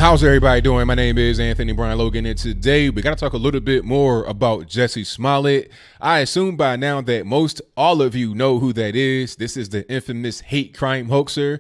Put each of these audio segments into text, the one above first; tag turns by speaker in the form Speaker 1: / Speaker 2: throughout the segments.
Speaker 1: How's everybody doing? My name is Anthony Brian Logan, and today we got to talk a little bit more about Jussie Smollett. I assume by now that most all of you know who that is. This is the infamous hate crime hoaxer.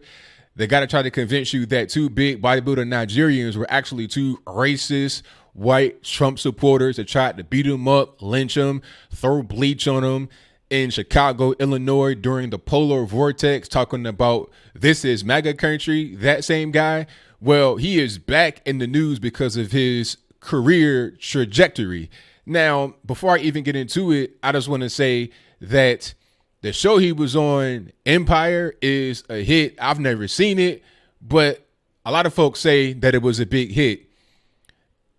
Speaker 1: They got to try to convince you that two big bodybuilder Nigerians were actually two racist white Trump supporters that tried to beat him up, lynch him, throw bleach on him in Chicago, Illinois during the polar vortex, talking about this is MAGA country. That same guy. Well, he is back in the news because of his career trajectory. Now, before I even get into it, I just want to say that the show he was on, Empire, is a hit. I've never seen it, but a lot of folks say that it was a big hit.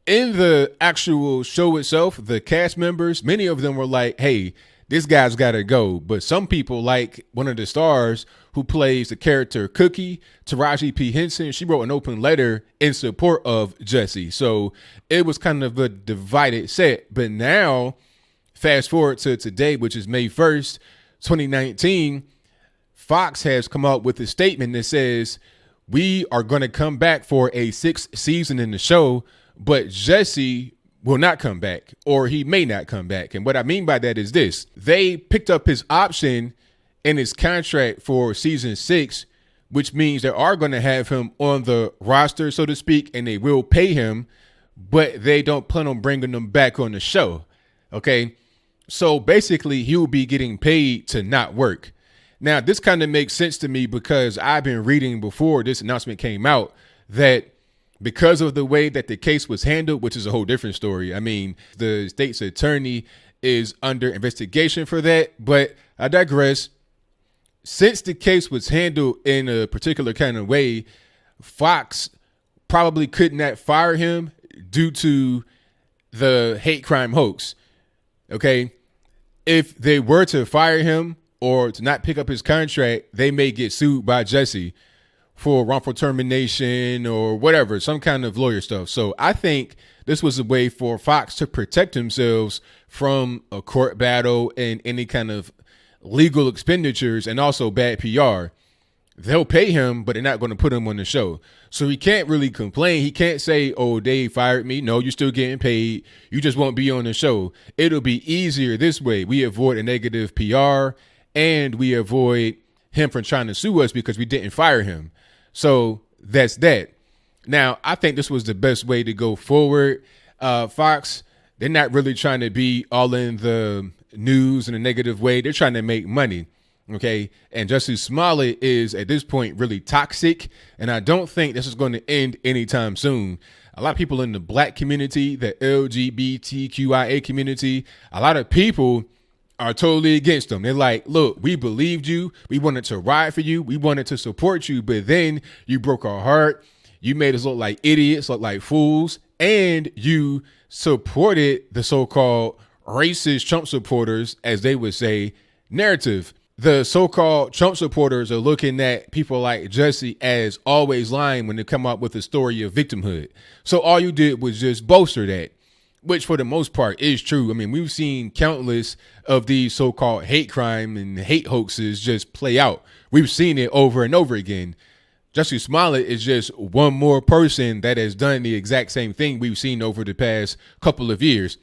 Speaker 1: In the actual show itself, the cast members, many of them were like, hey, this guy's got to go. But some people, like one of the stars who plays the character Cookie, Taraji P. Henson, she wrote an open letter in support of Jussie. So it was kind of a divided set. But now, fast forward to today, which is May 1st, 2019, Fox has come out with a statement that says, we are going to come back for a 6th season in the show, but Jussie will not come back, or he may not come back. And what I mean by that is this. They picked up his option in his contract for season 6, which means they are going to have him on the roster, so to speak, and they will pay him, but they don't plan on bringing him back on the show. Okay. So basically he will be getting paid to not work. Now, this kind of makes sense to me because I've been reading before this announcement came out that because of the way that the case was handled, which is a whole different story. I mean, the state's attorney is under investigation for that, but I digress. Since the case was handled in a particular kind of way, Fox probably could not fire him due to the hate crime hoax. Okay. If they were to fire him or to not pick up his contract, they may get sued by Jussie for wrongful termination or whatever, some kind of lawyer stuff. So I think this was a way for Fox to protect themselves from a court battle and any kind of legal expenditures and also bad PR. They'll pay him, but they're not going to put him on the show. So he can't really complain. He can't say, oh, they fired me. No, you're still getting paid. You just won't be on the show. It'll be easier this way. We avoid a negative PR and we avoid him from trying to sue us because we didn't fire him. So that's that. Now, I think this was the best way to go forward. Fox, they're not really trying to be all in the news in a negative way. They're trying to make money. OK, and Jussie Smollett is at this point really toxic. And I don't think this is going to end anytime soon. A lot of people in the black community, the LGBTQIA community, a lot of people are totally against them. They're like, look, we believed you. We wanted to ride for you. We wanted to support you. But then you broke our heart. You made us look like idiots, look like fools. And you supported the so-called racist Trump supporters, as they would say, narrative. The so-called Trump supporters are looking at people like Jussie as always lying when they come up with a story of victimhood. So all you did was just bolster that, which for the most part is true. I mean, we've seen countless of these so-called hate crime and hate hoaxes just play out. We've seen it over and over again. Jussie Smollett is just one more person that has done the exact same thing we've seen over the past couple of years.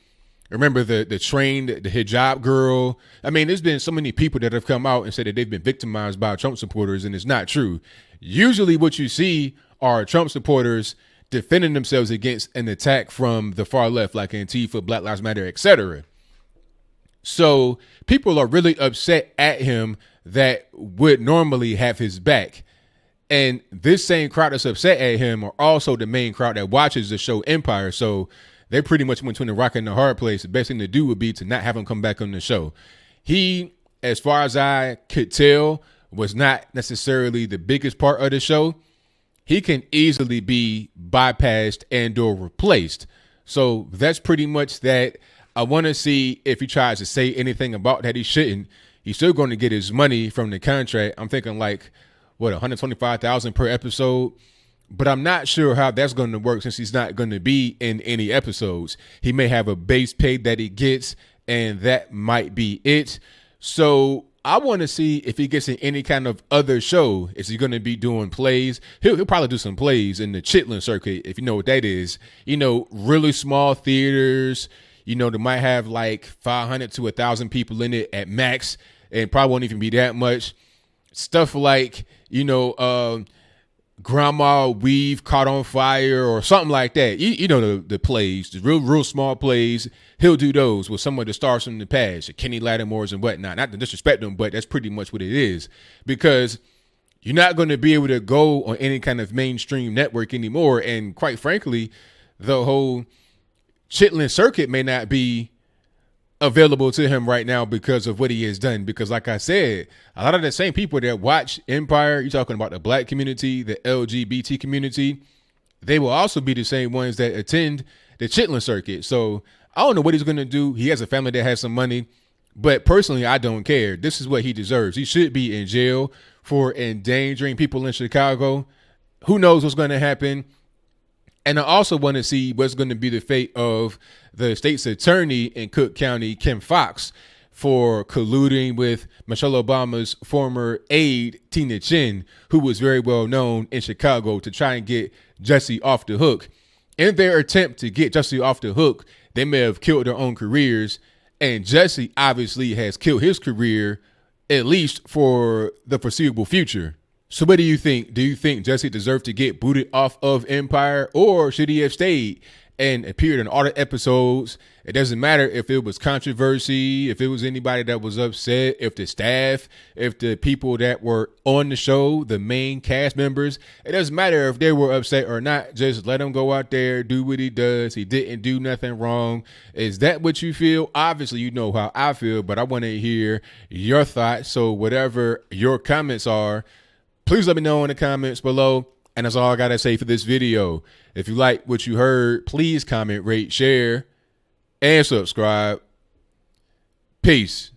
Speaker 1: Remember the train, the hijab girl. I mean, there's been so many people that have come out and said that they've been victimized by Trump supporters, and it's not true. Usually what you see are Trump supporters defending themselves against an attack from the far left, like Antifa, Black Lives Matter, etc. So people are really upset at him that would normally have his back. And this same crowd that's upset at him are also the main crowd that watches the show Empire. So they pretty much went between the rock and the hard place. The best thing to do would be to not have him come back on the show. He, as far as I could tell, was not necessarily the biggest part of the show. He can easily be bypassed and or replaced. So that's pretty much that. I want to see if he tries to say anything about that he shouldn't. He's still going to get his money from the contract. I'm thinking like, what, $125,000 per episode? But I'm not sure how that's going to work since he's not going to be in any episodes. He may have a base pay that he gets, and that might be it. So I want to see if he gets in any kind of other show. Is he going to be doing plays? He'll probably do some plays in the Chitlin circuit, if you know what that is. Really small theaters. They might have like 500 to 1,000 people in it at max, and probably won't even be that much. Stuff like, grandma weave caught on fire or something like that. The plays, the real small plays. He'll do those with some of the stars from the past, the Kenny Lattimores and whatnot. Not to disrespect them, but that's pretty much what it is, because you're not going to be able to go on any kind of mainstream network anymore. And quite frankly, the whole Chitlin circuit may not be available to him right now because of what he has done. Because like I said, a lot of the same people that watch Empire, you're talking about the black community, the LGBT community, they will also be the same ones that attend the Chitlin circuit. So I don't know what he's going to do. He has a family that has some money, but personally, I don't care. This is what he deserves. He should be in jail for endangering people in Chicago. Who knows what's going to happen? And I also want to see what's going to be the fate of the state's attorney in Cook County, Kim Foxx, for colluding with Michelle Obama's former aide, Tina Chin, who was very well known in Chicago, to try and get Jussie off the hook. In their attempt to get Jussie off the hook, they may have killed their own careers. And Jussie obviously has killed his career, at least for the foreseeable future. So what do you think? Do you think Jussie deserved to get booted off of Empire, or should he have stayed and appeared in all the episodes? It doesn't matter if it was controversy, if it was anybody that was upset, if the staff, if the people that were on the show, the main cast members, it doesn't matter if they were upset or not. Just let him go out there, do what he does. He didn't do nothing wrong. Is that what you feel? Obviously, you know how I feel, but I want to hear your thoughts. So whatever your comments are, please let me know in the comments below. And that's all I got to say for this video. If you like what you heard, please comment, rate, share, and subscribe. Peace.